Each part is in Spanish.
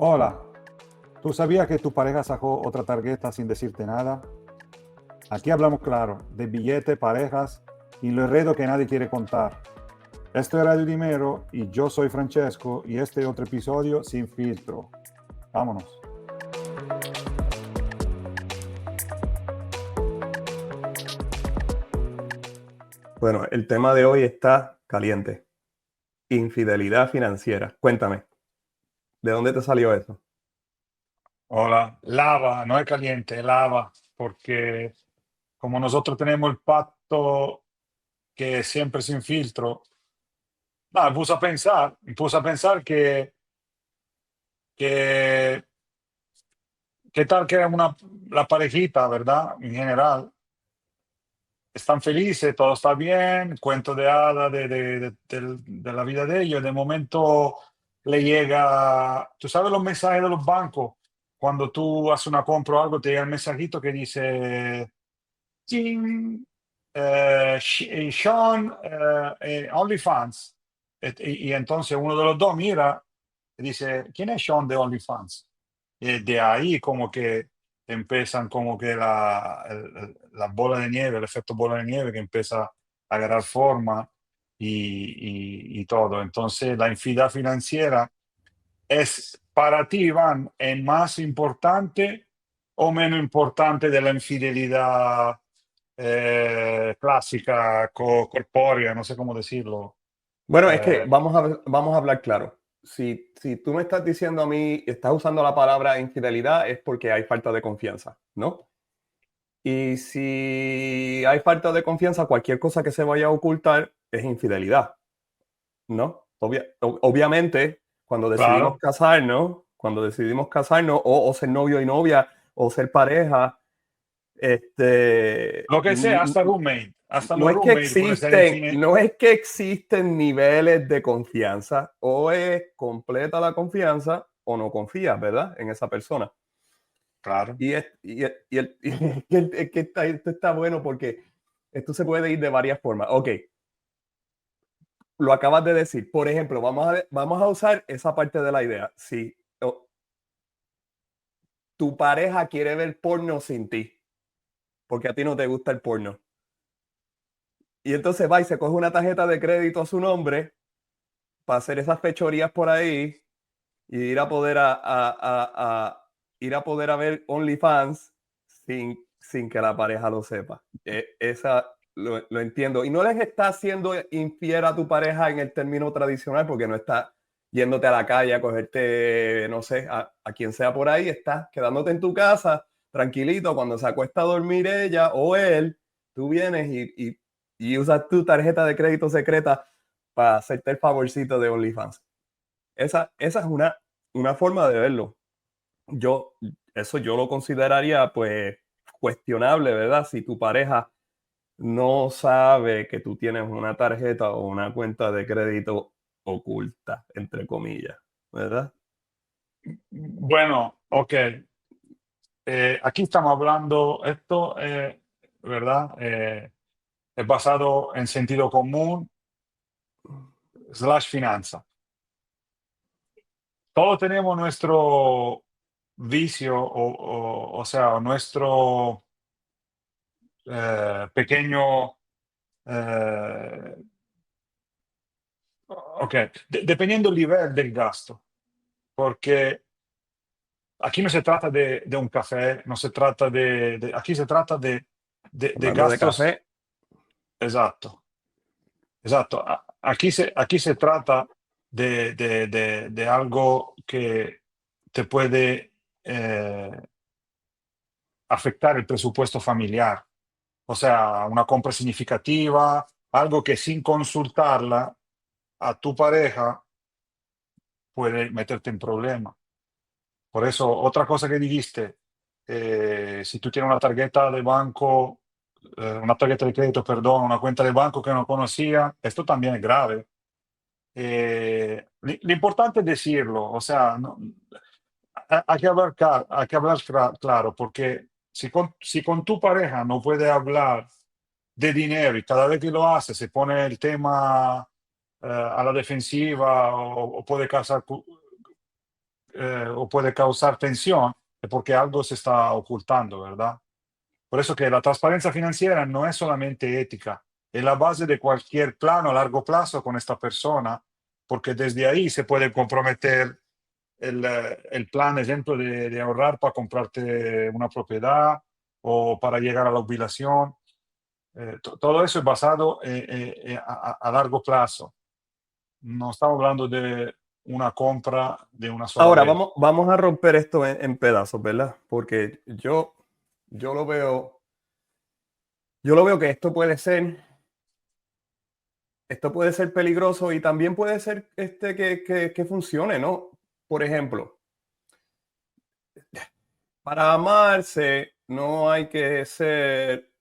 Hola, ¿tú sabías que tu pareja sacó otra tarjeta sin decirte nada? Aquí hablamos claro, de billetes, parejas y lo enredo que nadie quiere contar. Esto es Radio Dinero y yo soy Francesco y este es otro episodio sin filtro. Vámonos. Bueno, el tema de hoy está caliente. Infidelidad financiera. Cuéntame, ¿de dónde te salió eso? Hola, lava, no es caliente, es lava, porque como nosotros tenemos el pacto que siempre sin filtro, me puse a pensar que qué tal que la parejita, ¿verdad? En general, están felices, todo está bien, cuento de hadas de la vida de ellos. De momento le llega, tú sabes los mensajes de los bancos, cuando tú haces una compra o algo, te llega el mensajito que dice, "Ching, Sean, OnlyFans". Y entonces uno de los dos mira y dice, ¿quién es Sean de OnlyFans? Y de ahí como que empiezan como que la bola de nieve, el efecto bola de nieve que empieza a agarrar forma y todo. Entonces la infidelidad financiera es para ti, Iván, ¿es más importante o menos importante de la infidelidad clásica, corpórea, no sé cómo decirlo? Bueno, es que Eh, vamos a hablar claro. Si tú me estás diciendo a mí, estás usando la palabra infidelidad, es porque hay falta de confianza, ¿no? Y si hay falta de confianza, cualquier cosa que se vaya a ocultar es infidelidad, ¿no? Obviamente, claro, cuando decidimos casarnos o ser novio y novia o ser pareja, este, lo que sea, hasta roommate, hasta no los es que roommates puede ser infine. no es que existen niveles de confianza, o es completa la confianza o no confías, ¿verdad? En esa persona. Claro, Esto está bueno porque esto se puede ir de varias formas. Ok, lo acabas de decir. Por ejemplo, vamos a usar esa parte de la idea. Si tu pareja quiere ver porno sin ti, porque a ti no te gusta el porno, y entonces va y se coge una tarjeta de crédito a su nombre para hacer esas fechorías por ahí y ir a poder ir a poder a ver OnlyFans sin que la pareja lo sepa. Esa lo entiendo. Y no les está haciendo infiel a tu pareja en el término tradicional, porque no está yéndote a la calle a cogerte, no sé, a quien sea por ahí, estás quedándote en tu casa tranquilito. Cuando se acuesta a dormir ella o él, tú vienes y usas tu tarjeta de crédito secreta para hacerte el favorcito de OnlyFans. Esa es una forma de verlo. Yo, eso yo lo consideraría pues cuestionable, ¿verdad? Si tu pareja no sabe que tú tienes una tarjeta o una cuenta de crédito oculta, entre comillas, ¿verdad? bueno, ok. Aquí estamos hablando, esto, ¿verdad? Es basado en sentido común slash finanza. Todos tenemos nuestro vicio o sea, nuestro pequeño, eh, ok, dependiendo del nivel del gasto, porque aquí no se trata de un café, no se trata aquí se trata de Hablando de gastos, café, exacto, exacto. Aquí se trata de algo que te puede afectar el presupuesto familiar. O sea, una compra significativa, algo que sin consultarla a tu pareja puede meterte en problema. Por eso, otra cosa que dijiste, si tú tienes una tarjeta de banco, una tarjeta de crédito, perdón, una cuenta de banco que no conocía, esto también es grave. Lo importante es decirlo, o sea, hay que hablar, claro, porque si con tu pareja no puede hablar de dinero y cada vez que lo hace se pone el tema a la defensiva o puede causar o puede causar tensión, es porque algo se está ocultando, ¿verdad? Por eso que la transparencia financiera no es solamente ética, es la base de cualquier plano a largo plazo con esta persona, porque desde ahí se puede comprometer el plan, ejemplo, de ahorrar para comprarte una propiedad o para llegar a la jubilación. Todo eso es basado a largo plazo. No estamos hablando de una compra de una sola Ahora vez. vamos a romper esto en pedazos, ¿verdad? Porque yo yo lo veo que esto puede ser peligroso y también puede ser que funcione, ¿no? Por ejemplo, para amarse no hay que ser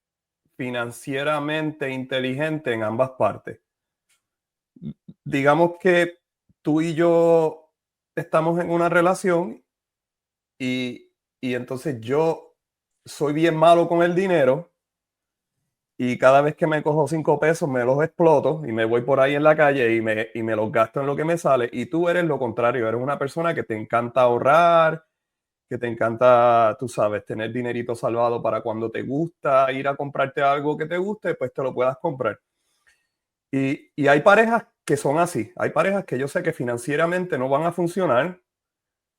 financieramente inteligente en ambas partes. Digamos que tú y yo estamos en una relación y entonces yo soy bien malo con el dinero y cada vez que me cojo 5 pesos me los exploto y me voy por ahí en la calle y me los gasto en lo que me sale. Y tú eres lo contrario, eres una persona que te encanta ahorrar, que te encanta, tú sabes, tener dinerito salvado para cuando te gusta ir a comprarte algo que te guste, pues te lo puedas comprar. Y hay parejas que son así, hay parejas que yo sé que financieramente no van a funcionar,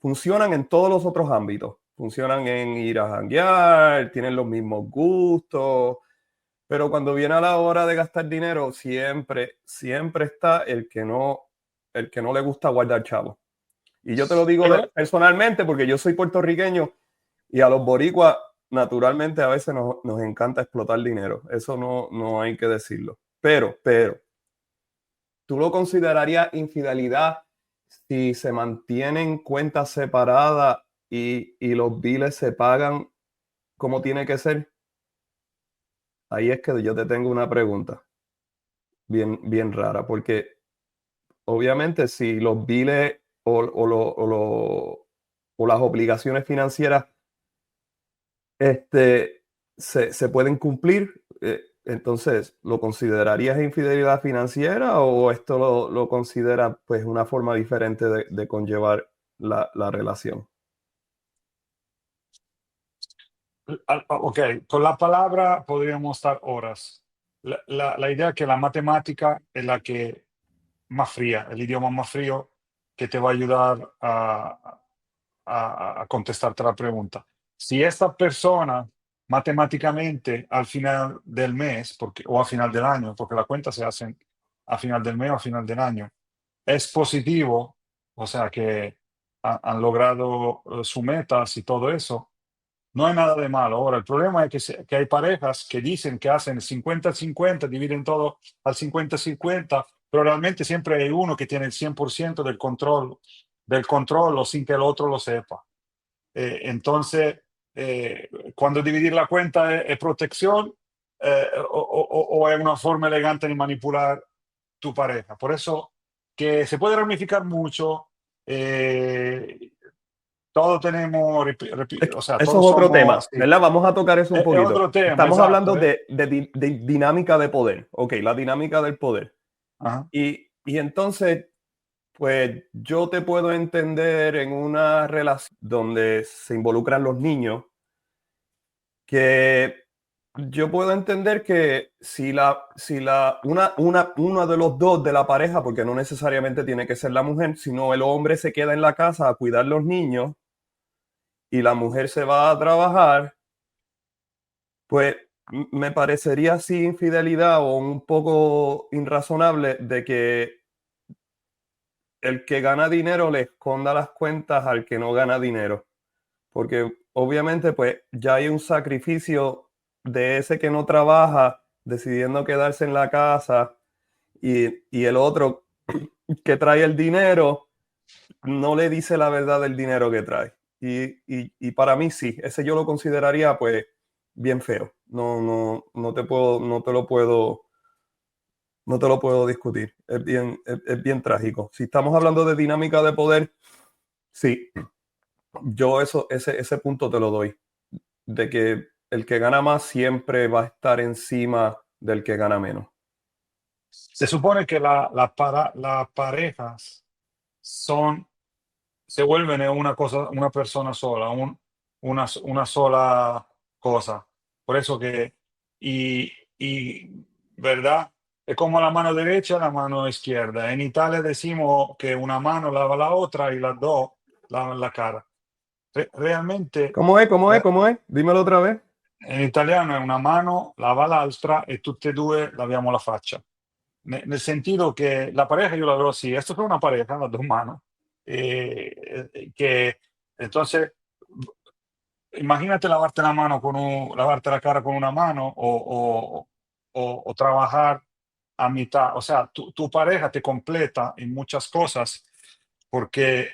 funcionan en todos los otros ámbitos, funcionan en ir a janguear, tienen los mismos gustos, pero cuando viene a la hora de gastar dinero, siempre está el que no le gusta guardar chavo. Y yo te lo digo Pero, personalmente porque yo soy puertorriqueño y a los boricuas naturalmente a veces nos encanta explotar dinero. Eso no hay que decirlo. Pero, ¿tú lo considerarías infidelidad si se mantienen cuentas separadas y los biles se pagan como tiene que ser? Ahí es que yo te tengo una pregunta bien rara, porque obviamente si los biles o las obligaciones financieras se pueden cumplir, entonces, ¿lo considerarías infidelidad financiera o esto lo considera pues una forma diferente de conllevar la relación? ok, con la palabra podríamos estar horas. La idea es que la matemática es la que más fría, el idioma más frío que te va a ayudar a contestarte la pregunta. Si esta persona matemáticamente al final del mes o a final del año, porque la cuenta se hace a final del mes o a final del año, es positivo, o sea que han logrado sus metas y todo eso, no hay nada de malo. Ahora, el problema es que hay parejas que dicen que hacen 50-50, dividen todo al 50-50, pero realmente siempre hay uno que tiene el 100% del control o sin que el otro lo sepa. Entonces, cuando dividir la cuenta es protección o es una forma elegante de manipular tu pareja. Por eso que se puede ramificar mucho. eh, todos tenemos, o sea, Eso es todos otro tema, somos, sí, ¿verdad? Vamos a tocar eso un es poquito. otro tema, Estamos hablando exacto. de dinámica de poder. Ok, la dinámica del poder. Ajá. Y entonces, pues yo te puedo entender en una relación donde se involucran los niños, que yo puedo entender que una de los dos de la pareja, porque no necesariamente tiene que ser la mujer, sino el hombre se queda en la casa a cuidar los niños y la mujer se va a trabajar, pues me parecería así infidelidad o un poco irrazonable de que el que gana dinero le esconda las cuentas al que no gana dinero. Porque obviamente pues ya hay un sacrificio de ese que no trabaja decidiendo quedarse en la casa y el otro que trae el dinero no le dice la verdad del dinero que trae. Y para mí sí, ese yo lo consideraría pues bien feo. No te puedo, no te lo puedo discutir. Es bien trágico. Si estamos hablando de dinámica de poder, sí, yo ese punto te lo doy. De que el que gana más siempre va a estar encima del que gana menos. Se supone que las parejas son se vuelven una cosa, una persona sola, una sola cosa. Por eso que, y, ¿verdad? Es como la mano derecha y la mano izquierda. En Italia decimos que una mano lava la otra y las dos lavan la cara. Realmente, ¿Cómo es? ¿Cómo es? la- ¿Cómo es? Dímelo otra vez. in italiano è una mano lava l'altra e tutte e due laviamo la faccia. Nel sentido que la pareja yo la veo así, esto es una pareja, las dos manos, que entonces, imagínate lavarte la mano lavarte la cara con una mano o trabajar a mitad, o sea, tu pareja te completa en muchas cosas porque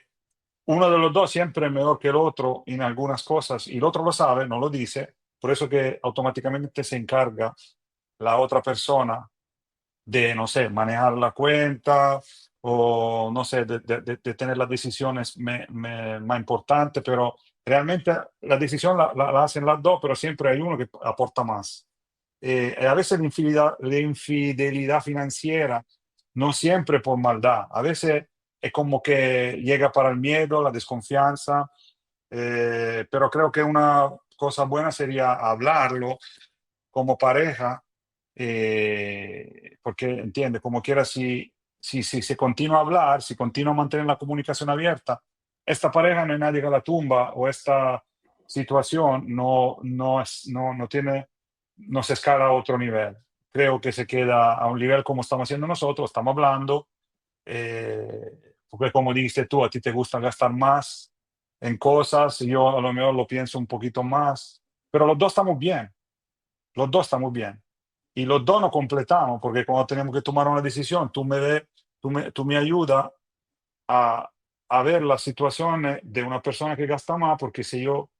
uno de los dos siempre es mejor que el otro en algunas cosas y el otro lo sabe, no lo dice, por eso que automáticamente se encarga la otra persona de, no sé, manejar la cuenta o, no sé, de tener las decisiones más importantes, pero realmente la decisión la hacen las dos, pero siempre hay uno que aporta más. Y a veces la infidelidad financiera no siempre por maldad, a veces es como que llega para el miedo, la desconfianza, pero creo que una cosa buena sería hablarlo como pareja, porque entiende, como quiera, si se continúa a hablar, si continúa a mantener la comunicación abierta, esta pareja no hay nadie que la tumba o esta situación no tiene, no se escala a otro nivel. Creo que se queda a un nivel como estamos haciendo nosotros, estamos hablando, porque como dijiste tú, a ti te gusta gastar más en cosas, yo a lo mejor lo pienso un poquito más, pero los dos estamos bien, los dos estamos bien. Y los dos nos completamos, porque cuando tenemos que tomar una decisión, tú me ayudas a, a ver las situaciones de una persona que gasta más, porque si yo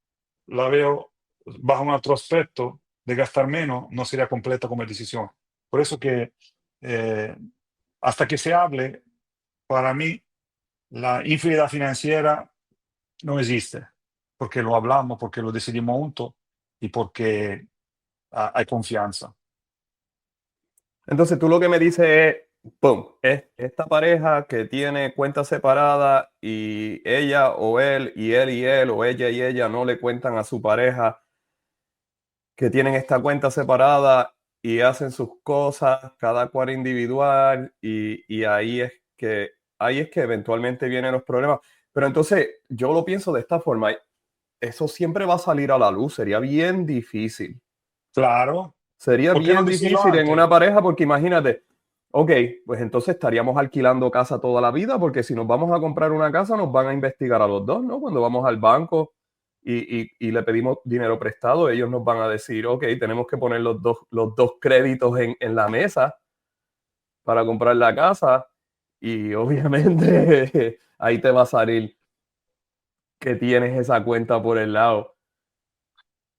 la veo bajo un otro aspecto de gastar menos, no sería completa como decisión. Por eso que eh, hasta que se hable, para mí, la infidelidad financiera no existe, porque lo hablamos, porque lo decidimos juntos y porque hay confianza. Entonces tú lo que me dices es, ¡pum! Es esta pareja que tiene cuentas separadas y ella o él y él o ella y ella no le cuentan a su pareja que tienen esta cuenta separada y hacen sus cosas, cada cual individual, y ahí es que eventualmente vienen los problemas. Pero entonces yo lo pienso de esta forma, eso siempre va a salir a la luz, sería bien difícil. Claro, Sería ¿por qué no bien decirlo difícil en antes? una pareja porque imagínate, ok, pues entonces estaríamos alquilando casa toda la vida porque si nos vamos a comprar una casa nos van a investigar a los dos, ¿no? Cuando vamos al banco y le pedimos dinero prestado, ellos nos van a decir, ok, tenemos que poner los dos créditos en la mesa para comprar la casa y obviamente ahí te va a salir que tienes esa cuenta por el lado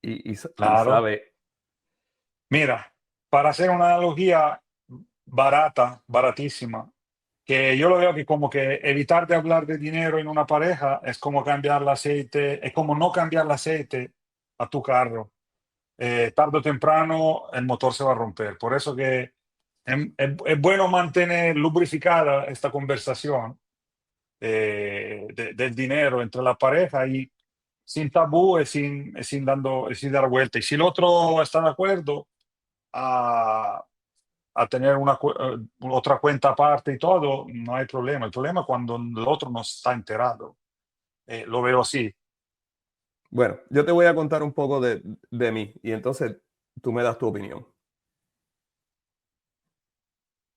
y Claro. sabe, Mira, para hacer una analogía barata, baratísima, que yo lo veo que como que evitar de hablar de dinero en una pareja es como cambiar el aceite, es como no cambiar el aceite a tu carro. Tarde o temprano el motor se va a romper. Por eso que es bueno mantener lubrificada esta conversación del dinero entre la pareja y sin tabú y sin dar vuelta. Y si el otro está de acuerdo a, a tener otra cuenta aparte y todo, no hay problema. El problema es cuando el otro no está enterado. Lo veo así. bueno, yo te voy a contar un poco de mí y entonces tú me das tu opinión.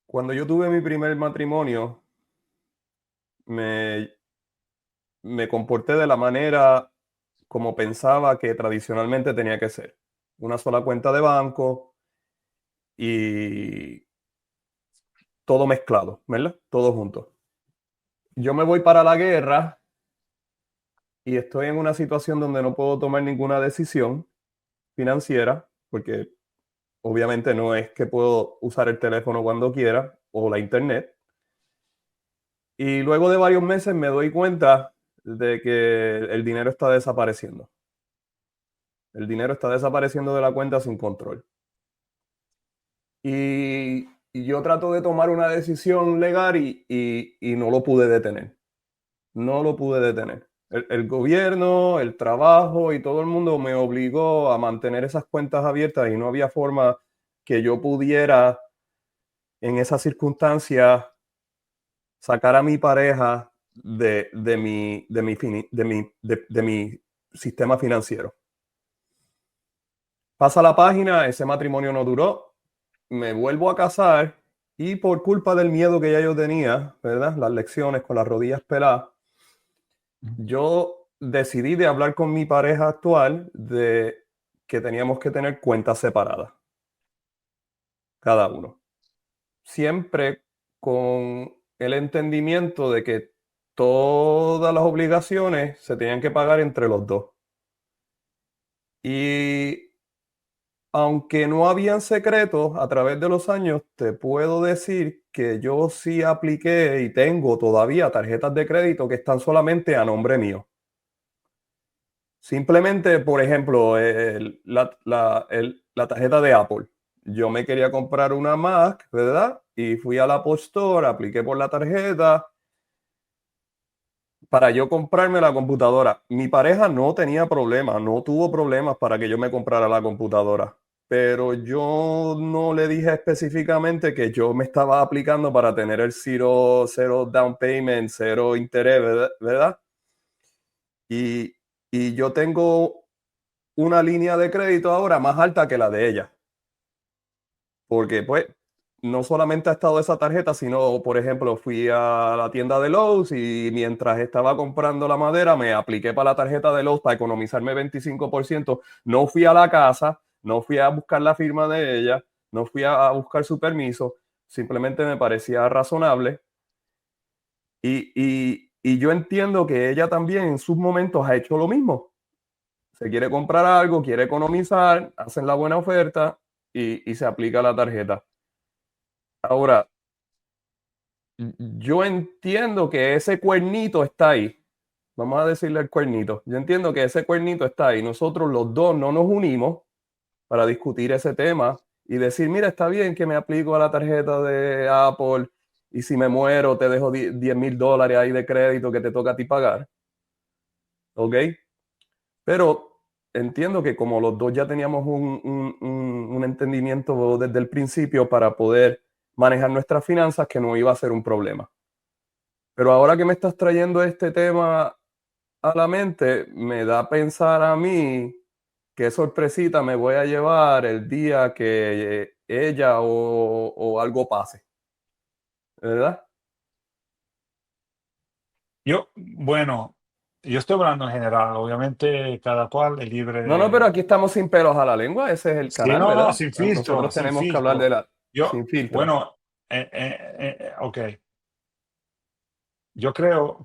Cuando yo tuve mi primer matrimonio, me, me comporté de la manera como pensaba que tradicionalmente tenía que ser. Una sola cuenta de banco y todo mezclado, ¿verdad? Todo junto. Yo me voy para la guerra y estoy en una situación donde no puedo tomar ninguna decisión financiera porque obviamente no es que puedo usar el teléfono cuando quiera o la internet. Y luego de varios meses me doy cuenta de que el dinero está desapareciendo. El dinero está desapareciendo de la cuenta sin control. Y yo trato de tomar una decisión legal y no lo pude detener. No lo pude detener. El gobierno, el trabajo y todo el mundo me obligó a mantener esas cuentas abiertas y no había forma que yo pudiera en esas circunstancias sacar a mi pareja de mi sistema financiero. Pasa la página, ese matrimonio no duró, me vuelvo a casar y por culpa del miedo que ya yo tenía, ¿verdad? Las lecciones con las rodillas peladas, yo decidí de hablar con mi pareja actual de que teníamos que tener cuentas separadas, cada uno. Siempre con el entendimiento de que todas las obligaciones se tenían que pagar entre los dos. Y aunque no habían secretos a través de los años, te puedo decir que yo sí apliqué y tengo todavía tarjetas de crédito que están solamente a nombre mío. Simplemente, por ejemplo, la tarjeta de Apple. Yo me quería comprar una Mac, ¿verdad? Y fui a la Apple Store, apliqué por la tarjeta para yo comprarme la computadora. Mi pareja no tenía problemas, no tuvo problemas para que yo me comprara la computadora. Pero yo no le dije específicamente que yo me estaba aplicando para tener el cero down payment, cero interés, ¿verdad? Y, y yo tengo una línea de crédito ahora más alta que la de ella. Porque pues no solamente ha estado esa tarjeta, sino, por ejemplo, fui a la tienda de Lowe's y mientras estaba comprando la madera, me apliqué para la tarjeta de Lowe's para economizarme 25%. No fui a la casa, no fui a buscar la firma de ella, no fui a buscar su permiso, simplemente me parecía razonable. Y yo entiendo que ella también en sus momentos ha hecho lo mismo. Se quiere comprar algo, quiere economizar, hacen la buena oferta y se aplica la tarjeta. Ahora, yo entiendo que ese cuernito está ahí. Vamos a decirle el cuernito. Yo entiendo que ese cuernito está ahí. Nosotros los dos no nos unimos para discutir ese tema y decir, mira, está bien que me aplico a la tarjeta de Apple y si me muero te dejo $10,000 ahí de crédito que te toca a ti pagar. ¿Ok? Pero entiendo que como los dos ya teníamos un entendimiento desde el principio para poder manejar nuestras finanzas, que no iba a ser un problema. Pero ahora que me estás trayendo este tema a la mente, me da a pensar a mí qué sorpresita me voy a llevar el día que ella o algo pase, ¿verdad? Bueno, yo estoy hablando en general, obviamente cada cual es libre No, no, pero de... aquí estamos sin pelos a la lengua, ese es el Sí, canal, no, no, ¿verdad? sin filtro, Nosotros sin tenemos que hablar de filtro. la Yo, sin filtro. bueno, ok. Yo creo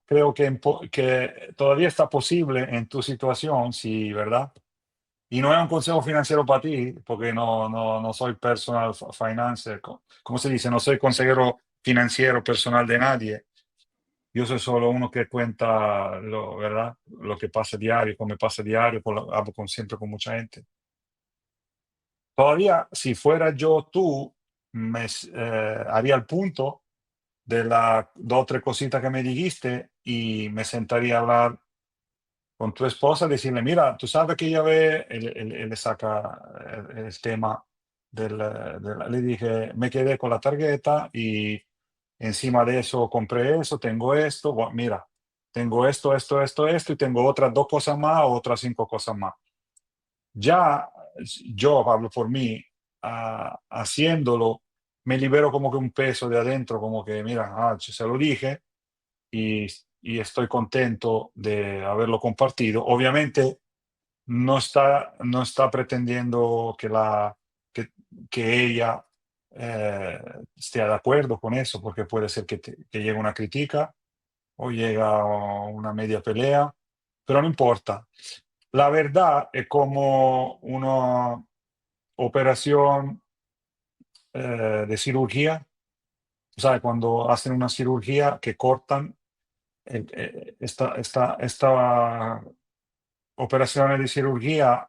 creo que todavía está posible en tu situación, sí, ¿verdad? Y no es un consejo financiero para ti, porque no soy personal financer, ¿cómo se dice? No soy consejero financiero personal de nadie. Yo soy solo uno que cuenta ¿verdad? Lo que pasa diario, como pasa diario, hablo siempre con mucha gente. Todavía, si fuera yo tú, haría el punto de las dos o tres cositas que me dijiste y me sentaría a hablar con tu esposa, decirle, mira, tú sabes que ya ve, él le saca el tema le dije, me quedé con la tarjeta y encima de eso compré eso, tengo esto, mira, tengo esto y tengo otras dos cosas más o otras cinco cosas más. Ya yo hablo por mí, haciéndolo, me libero como que un peso de adentro, como que, mira, se lo dije y, y estoy contento de haberlo compartido. Obviamente no está pretendiendo que ella esté de acuerdo con eso, porque puede ser que llegue una crítica o llega una media pelea, pero no importa. La verdad es como una operación de cirugía, ¿sabes? Cuando hacen una cirugía que cortan, esta operazione di chirurgia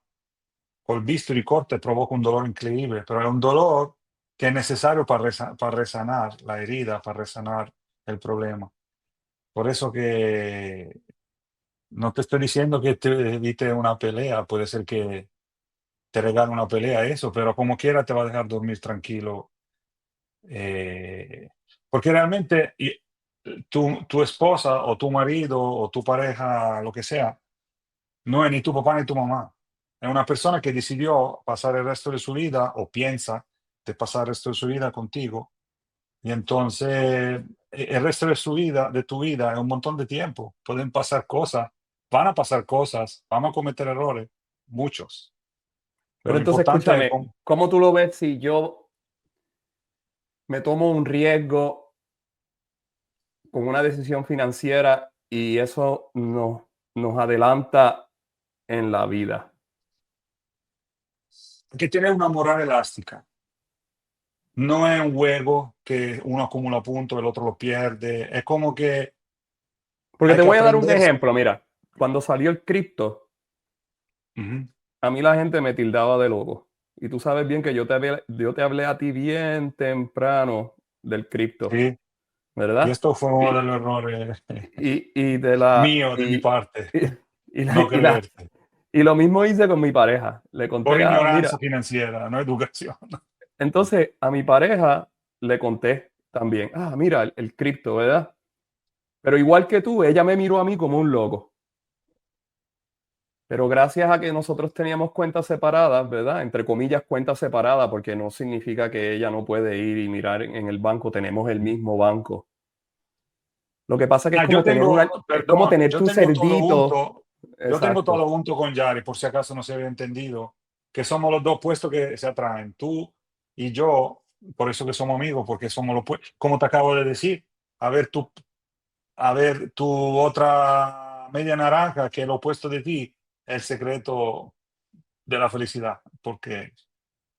col bisturi corte provoca un dolore increíble, pero es un dolor que es necesario para resanar la herida, para resanar el problema. Por eso que no te estoy diciendo que te evite una pelea, puede ser que te regale una pelea eso, pero como quiera te va a dejar dormir tranquilo. eh, Porque realmente tu esposa o tu marido o tu pareja, lo que sea, no es ni tu papá ni tu mamá. Es una persona que decidió pasar el resto de su vida o piensa de pasar el resto de su vida contigo. Y entonces el resto de su vida, de tu vida, es un montón de tiempo. Pueden pasar cosas, van a pasar cosas, vamos a cometer errores, muchos. Pero Pero lo entonces, importante es escúchame, ¿cómo tú lo ves si yo me tomo un riesgo con una decisión financiera y eso nos adelanta en la vida? que tener una moral elástica. No es un juego que uno acumula puntos, el otro lo pierde. Es como que Porque hay te que voy a dar un aprender. ejemplo, mira, cuando salió el cripto, Ujú. a mí la gente me tildaba de loco. Y tú sabes bien que yo te hablé a ti bien temprano del cripto, Sí, y ¿verdad? esto fue uno Y, de los errores y de la mío, de mi parte, y, y la- no y la- creerte. y lo mismo hice con mi pareja. Le Por conté, mira, ignorancia financiera, no educación. entonces a mi pareja le conté también, mira, el cripto, ¿verdad? Pero igual que tú, ella me miró a mí como un loco. Pero gracias a que nosotros teníamos cuentas separadas, ¿verdad? Entre comillas, cuentas separadas, porque no significa que ella no puede ir y mirar en el banco, tenemos el mismo banco. Lo que pasa que es como tener es como Perdón, tener tu cerdito. yo tengo todo Exacto. lo junto con Yari, por si acaso no se había entendido, que somos los dos puestos que se atraen, tú y yo, por eso que somos amigos, porque somos los puestos, como te acabo de decir, a ver tú, a ver tu otra media naranja, que es lo opuesto de ti, el secreto de la felicidad, porque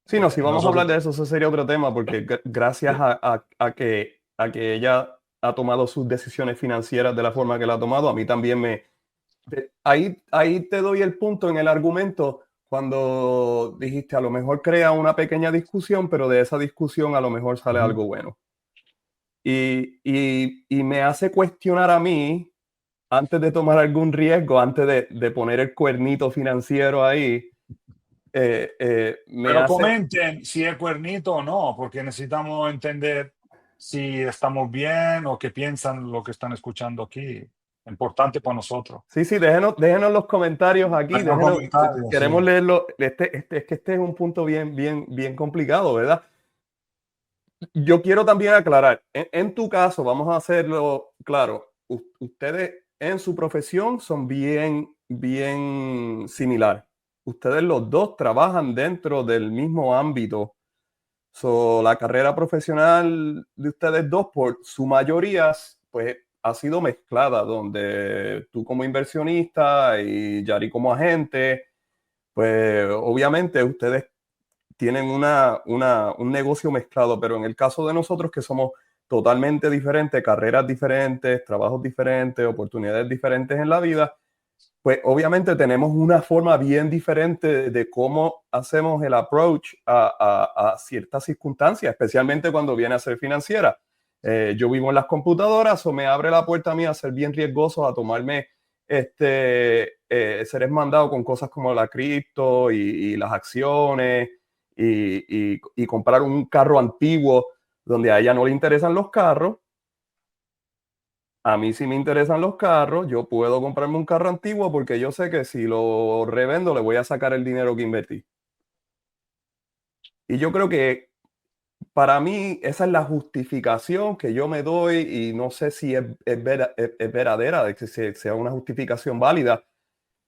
Sí, no, si vamos a nosotros... hablar de eso, eso sería otro tema, porque gracias a que ella ha tomado sus decisiones financieras de la forma que la ha tomado, a mí también ahí te doy el punto en el argumento cuando dijiste a lo mejor crea una pequeña discusión, pero de esa discusión a lo mejor sale Ujú. algo bueno. Y me hace cuestionar a mí, antes de tomar algún riesgo, antes de poner el cuernito financiero ahí, me Pero hace, comenten si es cuernito o no, porque necesitamos entender si estamos bien o qué piensan lo que están escuchando aquí. Importante para nosotros. sí, sí, déjenos los comentarios aquí, Hay un comentario, sí. queremos leerlo. Es que este es un punto bien complicado, ¿verdad? Yo quiero también aclarar, en tu caso, vamos a hacerlo claro, ustedes en su profesión son bien similar. Ustedes los dos trabajan dentro del mismo ámbito. La carrera profesional de ustedes dos, por su mayoría, pues ha sido mezclada, donde tú como inversionista y Yari como agente, pues obviamente ustedes tienen un negocio mezclado, pero en el caso de nosotros que somos totalmente diferentes, carreras diferentes, trabajos diferentes, oportunidades diferentes en la vida, pues obviamente tenemos una forma bien diferente de cómo hacemos el approach a ciertas circunstancias, especialmente cuando viene a ser financiera. Yo vivo en las computadoras o me abre la puerta a mí a ser bien riesgoso, a tomarme seres mandados con cosas como la cripto y las acciones y comprar un carro antiguo donde a ella no le interesan los carros. A mí sí me interesan los carros, yo puedo comprarme un carro antiguo porque yo sé que si lo revendo le voy a sacar el dinero que invertí. Y yo creo que para mí esa es la justificación que yo me doy y no sé si es verdadera, de que sea una justificación válida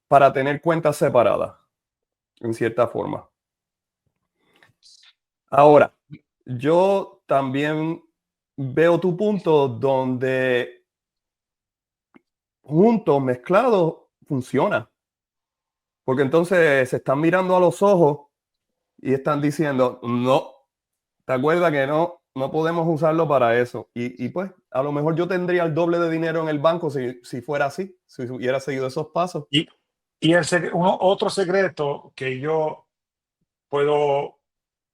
para tener cuentas separadas, en cierta forma. Ahora, yo también veo tu punto donde juntos, mezclados, funciona. Porque entonces se están mirando a los ojos y están diciendo, no, ¿te acuerdas que no podemos usarlo para eso? Y pues a lo mejor yo tendría el doble de dinero en el banco si fuera así, si hubiera seguido esos pasos. Y, otro secreto que yo puedo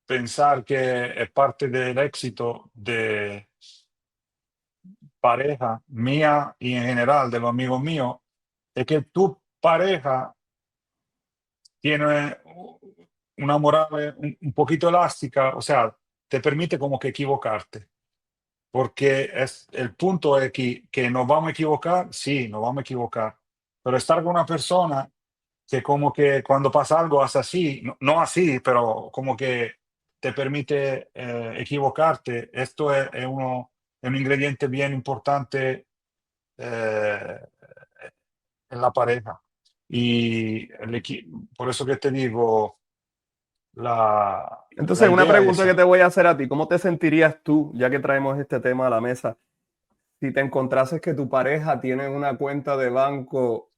pensar que es parte del éxito pareja mía y en general de los amigos míos es que tu pareja tiene una moral un poquito elástica, o sea, te permite como que equivocarte. Porque el punto es que nos vamos a equivocar, sí, nos vamos a equivocar, pero estar con una persona que como que cuando pasa algo hace así, no, no así, pero como que te permite equivocarte, esto es un ingrediente bien importante eh, en la pareja. Y por eso que te digo, la Entonces, una idea es pregunta que esa. te voy a hacer a ti, ¿cómo te sentirías tú, ya que traemos este tema a la mesa, si te encontrases que tu pareja tiene una cuenta de banco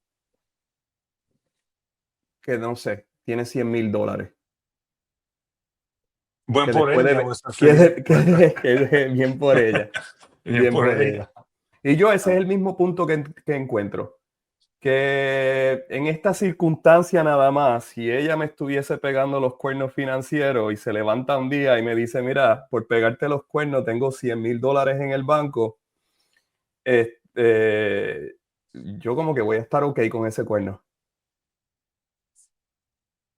que, no sé, tiene $100,000? Buen Que por después ella, de... voy a estar feliz. Bien por ella, Bien bien por por ella. ella. Y yo ese es Ah. el mismo punto que encuentro, que en esta circunstancia nada más, si ella me estuviese pegando los cuernos financieros y se levanta un día y me dice, mira, por pegarte los cuernos tengo $100,000 en el banco, este, yo como que voy a estar ok con ese cuerno.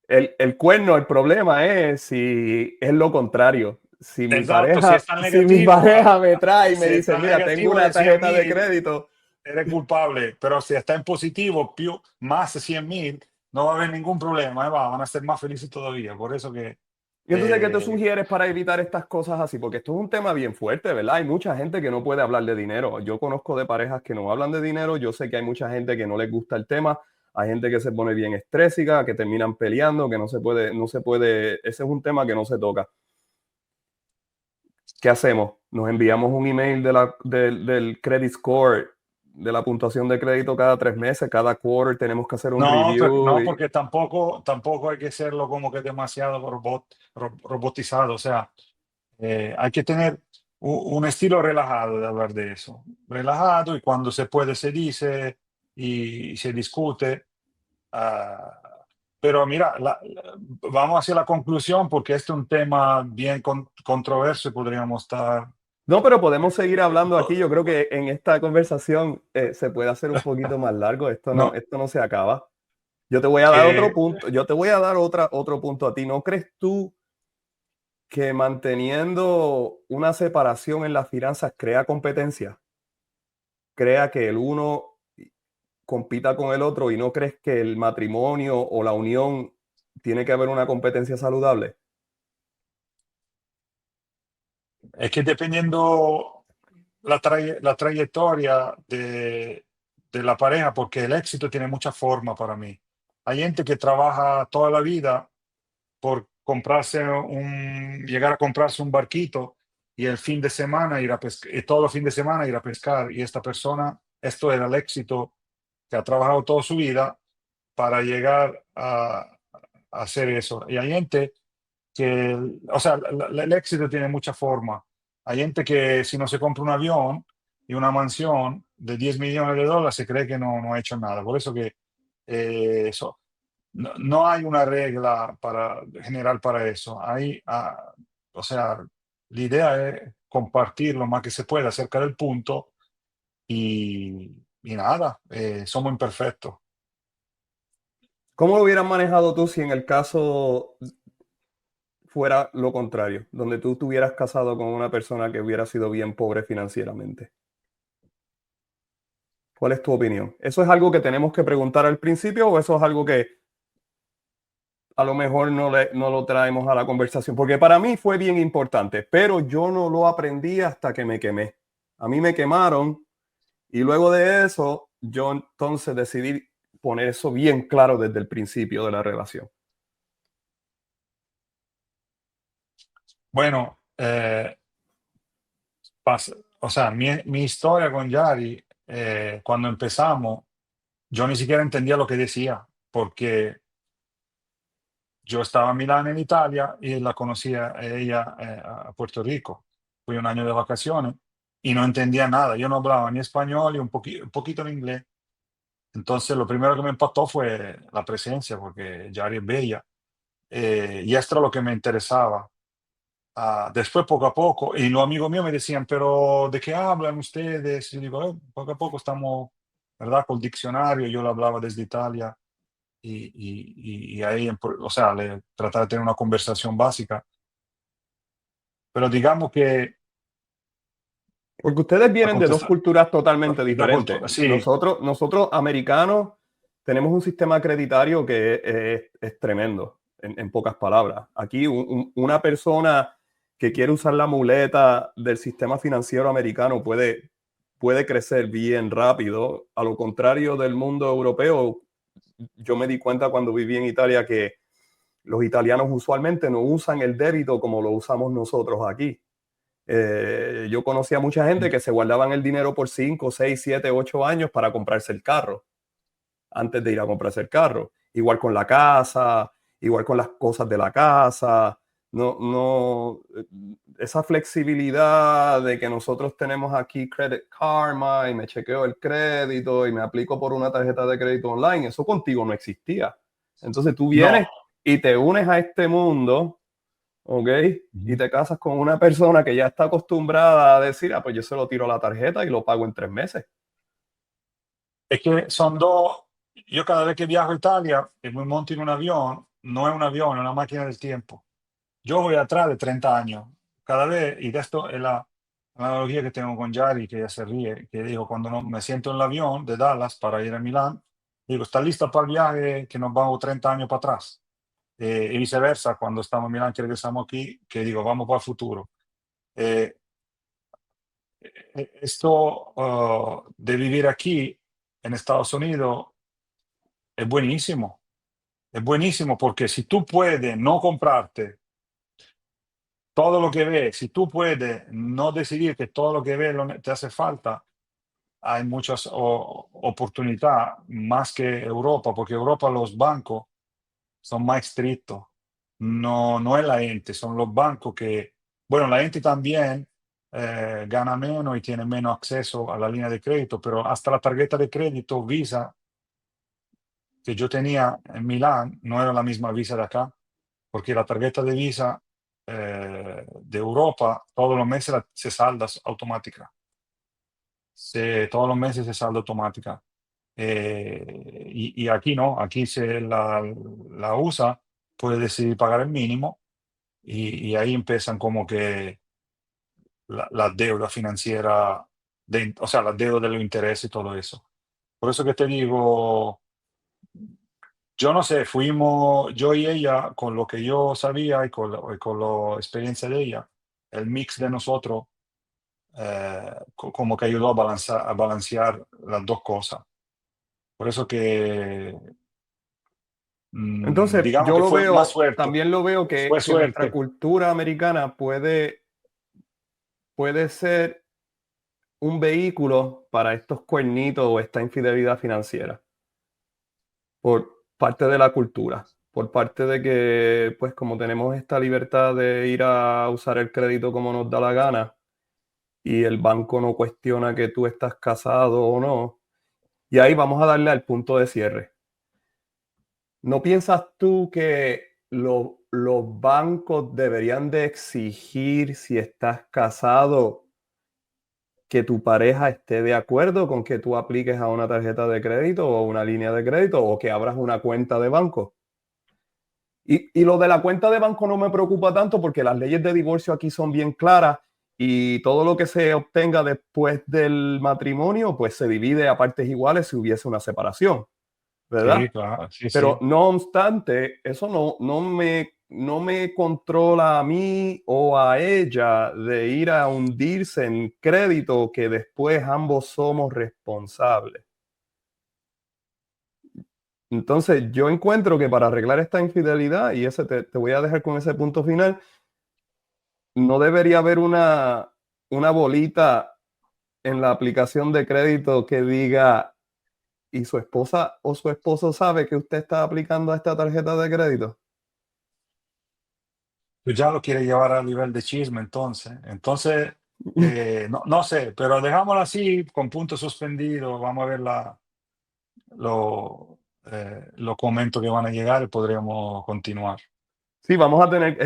El cuerno, el problema es si es lo contrario. Esatto, se è Si mi negativo, pareja me trae y me se dice, sta mira, tengo negativo una de tarjeta de 100.000 crédito. eres culpable, pero si está en positivo, più, más de 100.000, no va a haber ningún problema, van a ser más felices todavía. Por eso que Y entonces, ¿qué te sugieres para evitar estas cosas así? Porque esto es un tema bien fuerte, ¿verdad? Hay mucha gente que no puede hablar de dinero. Yo conozco de parejas que no hablan de dinero. Yo sé que hay mucha gente que no les gusta el tema. Hay gente que se pone bien estrésica, que terminan peleando, que no se puede. Ese es un tema que no se toca. ¿Qué hacemos? Nos enviamos un email del credit score, de la puntuación de crédito cada 3 meses, cada quarter tenemos que hacer un no, review. no, porque tampoco hay que serlo como que demasiado robotizado. O sea, hay que tener un estilo relajado de hablar de eso. Relajado y cuando se puede se dice y se discute. Ah, pero mira, vamos hacia la conclusión porque este es un tema bien controverso y podríamos estar... No, pero podemos seguir hablando aquí. Yo creo que en esta conversación se puede hacer un poquito más largo. No, Esto no se acaba. Yo te voy a dar otro que punto. Yo te voy a dar otro punto a ti. ¿No crees tú que manteniendo una separación en las finanzas crea competencia? Crea que el uno compita con el otro, y no crees que el matrimonio o la unión tiene que haber una competencia saludable. es que dependiendo la trayectoria de la pareja, porque el éxito tiene mucha forma para mí. Hay gente que trabaja toda la vida por llegar a comprarse un barquito y el fin de semana ir a pescar, y todo el fin de semana ir a pescar. Y esta persona, esto era el éxito que ha trabajado toda su vida para llegar a hacer eso. Y hay gente que, o sea, el éxito tiene mucha forma. Hay gente que si no se compra un avión y una mansión de 10 millones de dólares se cree que no ha hecho nada. Por eso que eso, no hay una regla general para eso. O sea, la idea es compartir lo más que se pueda acerca del punto y nada, somos imperfectos. ¿Cómo lo hubieras manejado tú si en el caso fuera lo contrario, donde tú estuvieras casado con una persona que hubiera sido bien pobre financieramente? ¿Cuál es tu opinión? ¿Eso es algo que tenemos que preguntar al principio, o eso es algo que a lo mejor no lo traemos a la conversación? Porque para mí fue bien importante, pero yo no lo aprendí hasta que me quemé. A mí me quemaron, y luego de eso yo entonces decidí poner eso bien claro desde el principio de la relación. Bueno, o sea, mi historia con Yari, cuando empezamos, yo ni siquiera entendía lo que decía, porque yo estaba en Milán, en Italia, y la conocía a ella a Puerto Rico. Fui un año de vacaciones y no entendía nada. Yo no hablaba ni español y un poquito en inglés. Entonces, lo primero que me impactó fue la presencia, porque Yari es bella. Y esto era lo que me interesaba. después poco a poco, y los amigos míos me decían, pero ¿de qué hablan ustedes? Y yo digo, poco a poco estamos, ¿verdad? Con el diccionario, yo lo hablaba desde Italia y ahí, o sea, tratar de tener una conversación básica, pero digamos que Porque ustedes a vienen de dos contestar, culturas totalmente la cultura, diferentes. sí, Nosotros americanos, tenemos un sistema acreditario que es tremendo, en pocas palabras. Aquí una persona que quiere usar la muleta del sistema financiero americano puede crecer bien rápido. A lo contrario del mundo europeo, yo me di cuenta cuando viví en Italia que los italianos usualmente no usan el débito como lo usamos nosotros aquí. Yo conocí a mucha gente que se guardaban el dinero por 5, 6, 7, 8 años para comprarse el carro, antes de ir a comprarse el carro. Igual con la casa, igual con las cosas de la casa. Esa flexibilidad de que nosotros tenemos aquí Credit Karma y me chequeo el crédito y me aplico por una tarjeta de crédito online, eso contigo no existía. Entonces tú no. vienes y te unes a este mundo, ¿ok? Y Ujú. te casas con una persona que ya está acostumbrada a decir, pues yo se lo tiro a la tarjeta y lo pago en 3 meses. Es que son dos, yo cada vez que viajo a Italia y me monto en un avión, no es un avión, es una máquina del tiempo. Yo voy atrás de 30 años, cada vez, y de esto es la analogía que tengo con Yari, que ella se ríe, que digo, cuando me siento en el avión de Dallas para ir a Milán, digo, ¿está lista para el viaje que nos vamos 30 años para atrás? Y viceversa, cuando estamos en Milán, que regresamos aquí, que digo, vamos para el futuro. Eh, Esto de vivir aquí en Estados Unidos es buenísimo porque si tú puedes no comprarte todo lo que ves, si tú puedes no decidir que todo lo que ves te hace falta, hay muchas oportunidades más que Europa, porque Europa los bancos son más estrictos. No, no es la gente, son los bancos que, bueno, la gente también gana menos y tiene menos acceso a la línea de crédito, pero hasta la tarjeta de crédito Visa que yo tenía en Milán no era la misma Visa de acá, porque la tarjeta de Visa de Europa todos los meses se salda automática. Todos los meses se salda automática. Y aquí no, aquí se la usa, puede decidir pagar el mínimo y ahí empiezan como que la deuda financiera, o sea, la deuda de los intereses y todo eso. Por eso que te digo, yo no sé, fuimos yo y ella con lo que yo sabía y con la experiencia de ella, el mix de nosotros como que ayudó a balancear las dos cosas. Por eso que Entonces, digamos yo que lo fue más veo, suerte, también lo veo fue que nuestra suerte. cultura americana puede ser un vehículo para estos cuernitos o esta infidelidad financiera, por parte de la cultura, por parte de que, pues como tenemos esta libertad de ir a usar el crédito como nos da la gana y el banco no cuestiona que tú estás casado o no, y ahí vamos a darle al punto de cierre. ¿No piensas tú que los bancos deberían de exigir, si estás casado, que tu pareja esté de acuerdo con que tú apliques a una tarjeta de crédito o una línea de crédito o que abras una cuenta de banco? Y lo de la cuenta de banco no me preocupa tanto porque las leyes de divorcio aquí son bien claras y todo lo que se obtenga después del matrimonio, pues se divide a partes iguales si hubiese una separación, Sí, ¿verdad? claro, sí, Pero sí. no obstante, eso no me controla a mí o a ella de ir a hundirse en crédito que después ambos somos responsables. Entonces, yo encuentro que para arreglar esta infidelidad, y ese te voy a dejar con ese punto final, no debería haber una bolita en la aplicación de crédito que diga, ¿y su esposa o su esposo sabe que usted está aplicando a esta tarjeta de crédito? Tú ya lo quieres llevar a nivel de chisme, entonces. Entonces, no, no sé, pero dejámoslo así, con punto suspendido. Vamos a ver los comentos que van a llegar y podríamos continuar. Sí, vamos a tener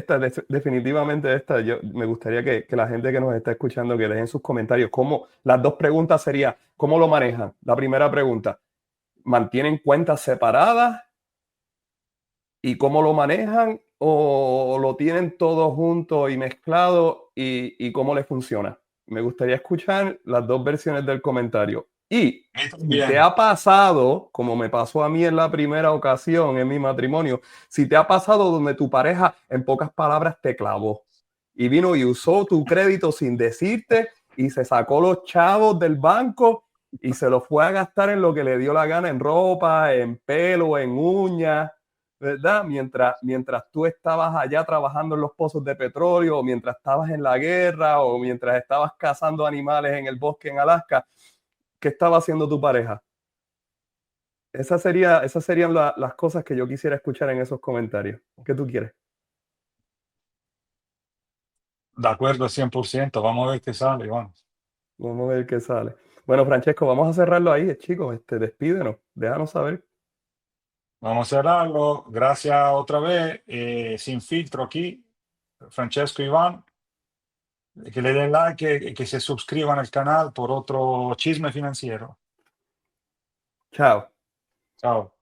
definitivamente esta. Yo, me gustaría que la gente que nos está escuchando que dejen sus comentarios. Las dos preguntas serían, ¿cómo lo manejan? La primera pregunta, ¿mantienen cuentas separadas? ¿Y cómo lo manejan? ¿O lo tienen todo junto y mezclado? ¿Y cómo les funciona? Me gustaría escuchar las dos versiones del comentario. Y A si te también. ha pasado, como me pasó a mí en la primera ocasión en mi matrimonio, si te ha pasado donde tu pareja, en pocas palabras, te clavó y vino y usó tu crédito sin decirte y se sacó los chavos del banco y se los fue a gastar en lo que le dio la gana, en ropa, en pelo, en uñas, ¿verdad? Mientras tú estabas allá trabajando en los pozos de petróleo, o mientras estabas en la guerra, o mientras estabas cazando animales en el bosque en Alaska, ¿qué estaba haciendo tu pareja? Esas serían las cosas que yo quisiera escuchar en esos comentarios. ¿Qué tú quieres? De acuerdo al 100%. Vamos a ver qué sale, Iván. Vamos a ver qué sale. Bueno, Francesco, vamos a cerrarlo ahí, chicos. Despídenos, déjanos saber. Vamos a cerrarlo. Gracias otra vez. Sin filtro aquí. Francesco Iván. Que le den like, que se suscriban al canal por otro chisme financiero. Chao. Chao.